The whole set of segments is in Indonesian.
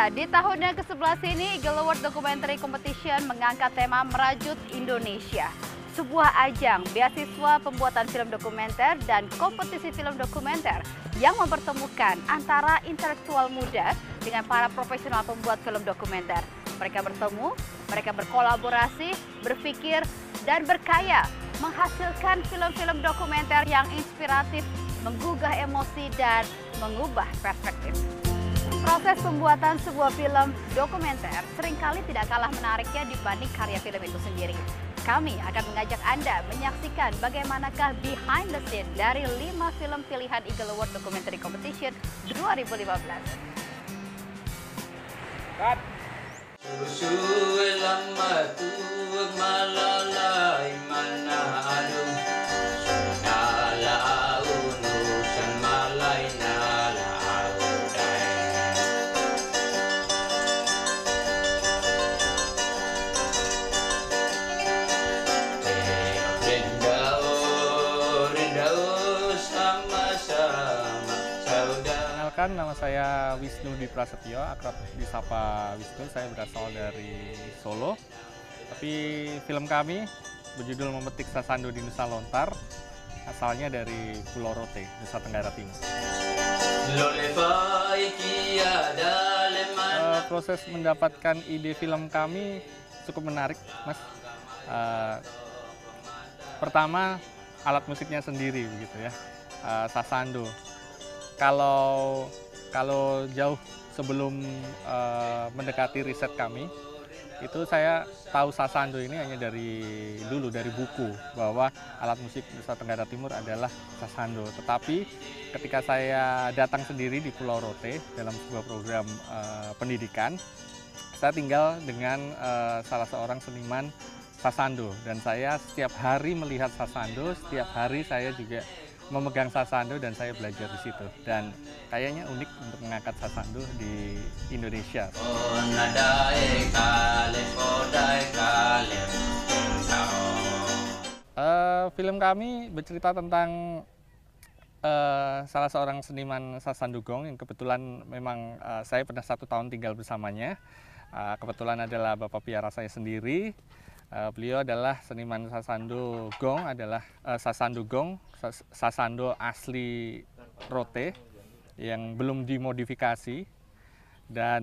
Ya, di tahun yang ke-11 ini, Eagle Award Documentary Competition mengangkat tema Merajut Indonesia. Sebuah ajang beasiswa pembuatan film dokumenter dan kompetisi film dokumenter yang mempertemukan antara intelektual muda dengan para profesional pembuat film dokumenter. Mereka bertemu, mereka berkolaborasi, berpikir, dan berkarya menghasilkan film-film dokumenter yang inspiratif, menggugah emosi, dan mengubah perspektif. Proses pembuatan sebuah film dokumenter seringkali tidak kalah menariknya dibanding karya film itu sendiri. Kami akan mengajak Anda menyaksikan bagaimanakah behind the scene dari 5 film pilihan Eagle Award Documentary Competition 2015. Cut. Nama saya Wisnu Dwi Prasetyo, akrab disapa Wisnu. Saya berasal dari Solo. Tapi film kami berjudul Memetik Sasando di Nusa Lontar, asalnya dari Pulau Rote, Nusa Tenggara Timur. Proses mendapatkan ide film kami cukup menarik, Mas. Pertama, alat musiknya sendiri, begitu ya, sasando. Kalau jauh sebelum mendekati riset kami, itu saya tahu sasando ini hanya dari buku, bahwa alat musik Nusa Tenggara Timur adalah sasando. Tetapi ketika saya datang sendiri di Pulau Rote dalam sebuah program pendidikan, saya tinggal dengan salah seorang seniman sasando, dan saya setiap hari melihat sasando, setiap hari saya juga memegang sasando dan saya belajar di situ, dan kayaknya unik untuk mengangkat sasando di Indonesia. Film kami bercerita tentang salah seorang seniman sasando gong yang kebetulan memang saya pernah 1 tahun tinggal bersamanya. Kebetulan adalah bapak piara saya sendiri. Beliau adalah seniman sasando gong, sasando asli Rote yang belum dimodifikasi, dan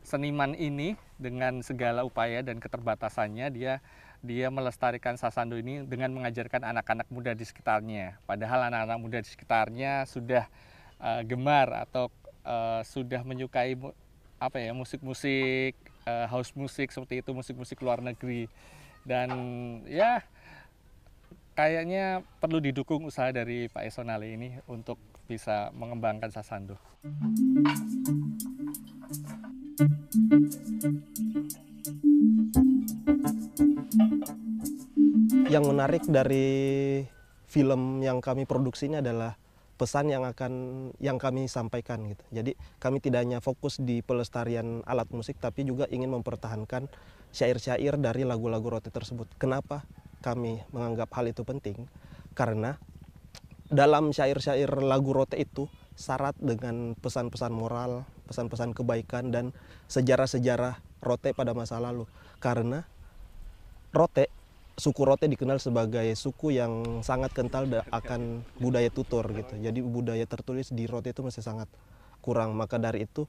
seniman ini dengan segala upaya dan keterbatasannya dia melestarikan sasando ini dengan mengajarkan anak-anak muda di sekitarnya. Padahal anak-anak muda di sekitarnya sudah gemar atau sudah menyukai musik-musik house musik seperti itu, musik-musik luar negeri, dan ya kayaknya perlu didukung usaha dari Pak Esonale ini untuk bisa mengembangkan sasando. Yang menarik dari film yang kami produksi ini adalah pesan yang kami sampaikan gitu. Jadi kami tidak hanya fokus di pelestarian alat musik, tapi juga ingin mempertahankan syair-syair dari lagu-lagu Rote tersebut. Kenapa kami menganggap hal itu penting? Karena dalam syair-syair lagu Rote itu syarat dengan pesan-pesan moral, pesan-pesan kebaikan, dan sejarah-sejarah Rote pada masa lalu. Karena suku Rote dikenal sebagai suku yang sangat kental akan budaya tutur gitu. Jadi budaya tertulis di Rote itu masih sangat kurang. Maka dari itu,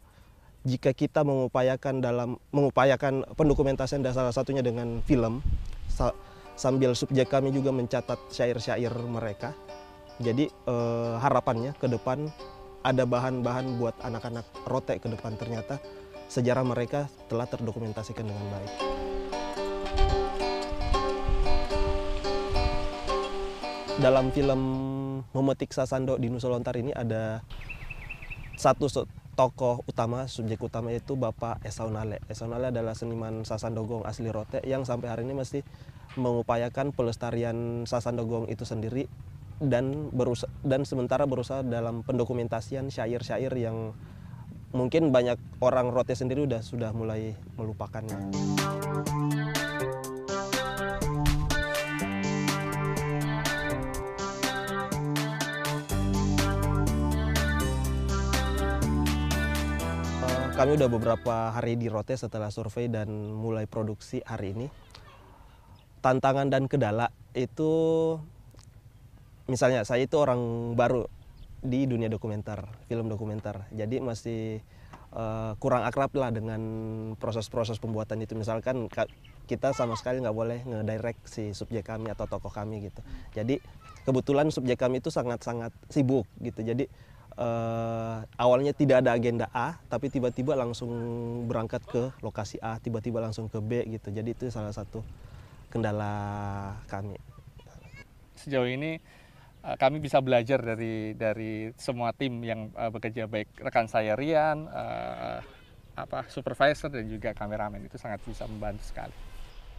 jika kita mengupayakan pendokumentasian dan salah satunya dengan film, sambil subjek kami juga mencatat syair-syair mereka. Jadi harapannya ke depan ada bahan-bahan buat anak-anak Rote ke depan. Ternyata sejarah mereka telah terdokumentasikan dengan baik. Dalam film Memetik Sasando di Nusa Lontar ini ada satu tokoh utama, subjek utama, yaitu Bapak Esonale. Esonale adalah seniman sasando gong asli Rote yang sampai hari ini masih mengupayakan pelestarian sasando gong itu sendiri, dan sementara berusaha dalam pendokumentasian syair-syair yang mungkin banyak orang Rote sendiri sudah mulai melupakannya. kami udah beberapa hari di Rote setelah survei dan mulai produksi hari ini. Tantangan dan kendala itu, misalnya saya itu orang baru di dunia dokumenter, film dokumenter. Jadi masih kurang akrab lah dengan proses-proses pembuatan itu. Misalkan kita sama sekali nggak boleh ngedirect si subjek kami atau tokoh kami gitu. Jadi kebetulan subjek kami itu sangat-sangat sibuk gitu. Jadi awalnya tidak ada agenda A, tapi tiba-tiba langsung berangkat ke lokasi A, tiba-tiba langsung ke B gitu. Jadi itu salah satu kendala kami. Sejauh ini kami bisa belajar dari semua tim yang bekerja, baik rekan saya Rian, supervisor dan juga kameramen, itu sangat bisa membantu sekali.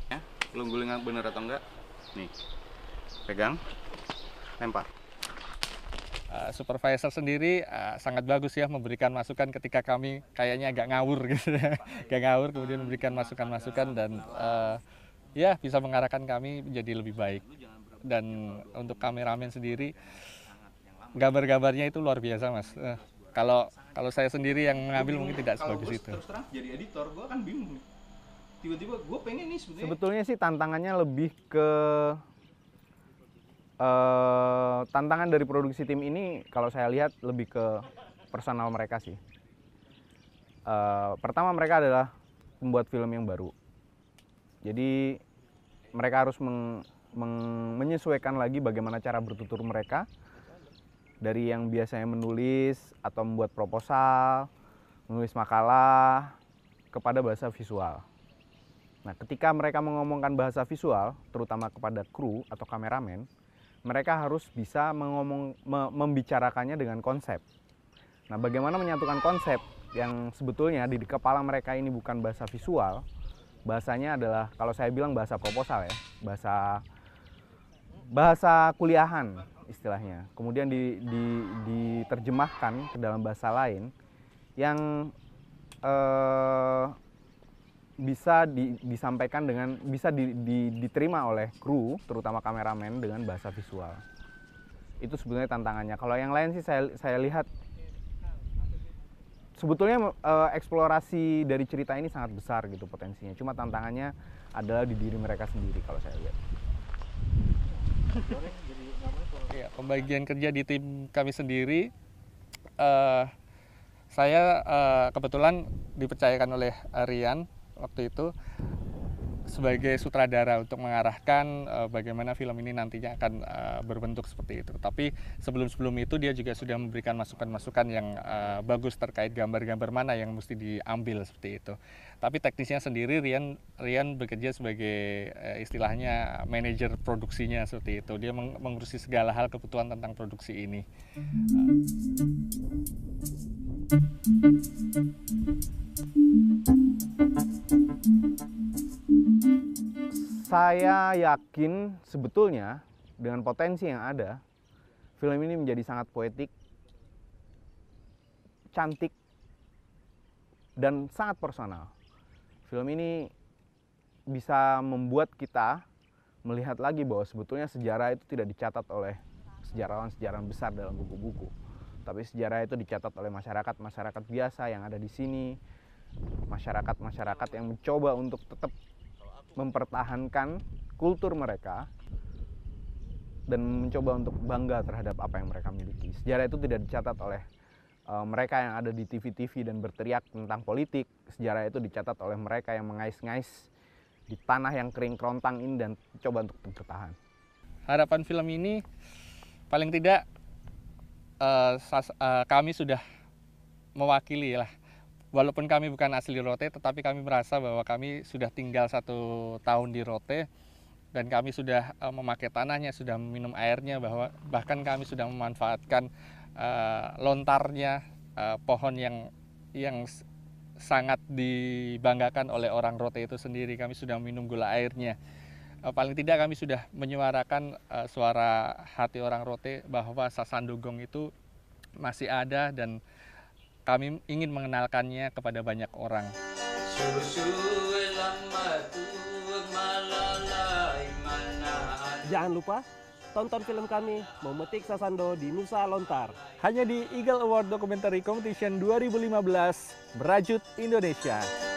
Ya, belum gulingan bener atau enggak? Nih, pegang, lempar. Supervisor sendiri sangat bagus ya memberikan masukan ketika kami kayaknya agak ngawur gitu ya. Agak ngawur, kemudian memberikan masukan-masukan dan ya bisa mengarahkan kami menjadi lebih baik. Dan untuk kameramen sendiri, gambar-gambarnya itu luar biasa Mas. Kalau saya sendiri yang mengambil mungkin tidak sebagus itu. Terus terang jadi editor, gue kan bingung nih. Tiba-tiba gue pengen nih sebetulnya sih tantangannya lebih ke tantangan dari produksi tim ini, kalau saya lihat lebih ke personal mereka sih. Pertama, mereka adalah pembuat film yang baru. Jadi mereka harus menyesuaikan lagi bagaimana cara bertutur mereka dari yang biasanya menulis atau membuat proposal, menulis makalah kepada bahasa visual. Nah, ketika mereka mengomongkan bahasa visual, terutama kepada kru atau kameramen, mereka harus bisa membicarakannya dengan konsep. Nah, bagaimana menyatukan konsep yang sebetulnya di kepala mereka ini bukan bahasa visual, bahasanya adalah, kalau saya bilang bahasa proposal ya, bahasa kuliahan istilahnya. Kemudian diterjemahkan ke dalam bahasa lain yang bisa disampaikan dengan, bisa diterima oleh kru, terutama kameramen, dengan bahasa visual. Itu sebetulnya tantangannya. Kalau yang lain sih saya lihat sebetulnya eksplorasi dari cerita ini sangat besar gitu potensinya. Cuma tantangannya adalah di diri mereka sendiri kalau saya lihat. Ya, pembagian kerja di tim kami sendiri, saya kebetulan dipercayakan oleh Rian waktu itu sebagai sutradara untuk mengarahkan bagaimana film ini nantinya akan berbentuk seperti itu. Tapi sebelum itu dia juga sudah memberikan masukan-masukan yang bagus terkait gambar-gambar mana yang mesti diambil seperti itu. Tapi teknisnya sendiri Rian bekerja sebagai istilahnya manajer produksinya seperti itu. Dia mengurusi segala hal kebutuhan tentang produksi ini. Saya yakin sebetulnya dengan potensi yang ada, film ini menjadi sangat poetik, cantik, dan sangat personal. Film ini bisa membuat kita melihat lagi bahwa sebetulnya sejarah itu tidak dicatat oleh sejarawan-sejarawan besar dalam buku-buku, tapi sejarah itu dicatat oleh masyarakat biasa yang ada di sini, masyarakat yang mencoba untuk tetap mempertahankan kultur mereka dan mencoba untuk bangga terhadap apa yang mereka miliki. Sejarah itu tidak dicatat oleh mereka yang ada di TV-TV dan berteriak tentang politik. Sejarah itu dicatat oleh mereka yang mengais-ngais di tanah yang kering kerontang ini dan coba untuk bertahan. Harapan film ini paling tidak kami sudah mewakili lah. Walaupun kami bukan asli Rote, tetapi kami merasa bahwa kami sudah tinggal 1 tahun di Rote dan kami sudah memakai tanahnya, sudah minum airnya, bahkan kami sudah memanfaatkan lontarnya pohon yang sangat dibanggakan oleh orang Rote itu sendiri. Kami sudah minum gula airnya. Paling tidak kami sudah menyuarakan suara hati orang Rote bahwa Sasandogong itu masih ada dan kami ingin mengenalkannya kepada banyak orang. Jangan lupa tonton film kami Memetik Sasando di Nusa Lontar. Hanya di Eagle Award Documentary Competition 2015, Merajut Indonesia.